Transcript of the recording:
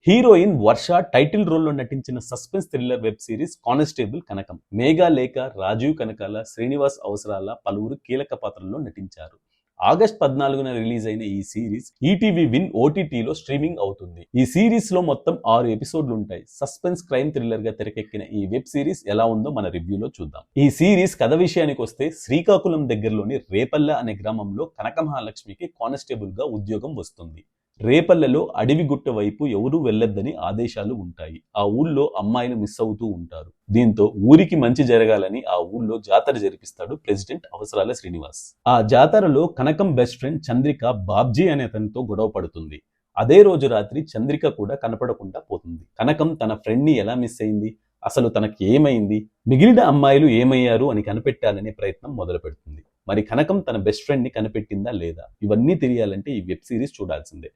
Heroine వర్ష title రోల్లో నటించిన suspense thriller web series constable Kanakam. Megha Lekha, Rajeev Kanakala, Srinivas అవసరాల పలువురు కీలక పాత్రల్లో నటించారు. ఆగస్ట్ 14న రిలీజ్ అయిన ఈ సిరీస్ ఈటీవీ విన్ ఓటీటీలో స్ట్రీమింగ్ అవుతుంది. ఈ సిరీస్ లో మొత్తం 6 ఎపిసోడ్లు ఉంటాయి. సస్పెన్స్ క్రైమ్ థ్రిల్లర్ గా తెరకెక్కిన ఈ వెబ్ సిరీస్ ఎలా ఉందో మన రివ్యూలో చూద్దాం. ఈ సిరీస్ కథ విషయానికి వస్తే, శ్రీకాకుళం దగ్గరలోని రేపల్లె అనే గ్రామంలో కనక మహాలక్ష్మికి కానిస్టేబుల్ గా ఉద్యోగం వస్తుంది. రేపల్లెలో అడవి గుట్ట వైపు ఎవరూ వెళ్లొద్దని ఆదేశాలు ఉంటాయి. ఆ ఊళ్ళో అమ్మాయిలు మిస్ అవుతూ ఉంటారు. దీంతో ఊరికి మంచి జరగాలని ఆ ఊళ్ళో జాతర జరిపిస్తాడు ప్రెసిడెంట్ అవసరాల శ్రీనివాస్. ఆ జాతరలో కనకం బెస్ట్ ఫ్రెండ్ చంద్రిక బాబ్జీ అనే అతనితో గొడవ పడుతుంది. అదే రోజు రాత్రి చంద్రిక కూడా కనపడకుండా పోతుంది. కనకం తన ఫ్రెండ్ ని ఎలా మిస్ అయింది, అసలు తనకి ఏమైంది, మిగిలిన అమ్మాయిలు ఏమయ్యారు అని కనిపెట్టాలనే ప్రయత్నం మొదలు పెడుతుంది. మరి కనకం తన బెస్ట్ ఫ్రెండ్ ని కనిపెట్టిందా లేదా, ఇవన్నీ తెలియాలంటే ఈ వెబ్ సిరీస్ చూడాల్సిందే.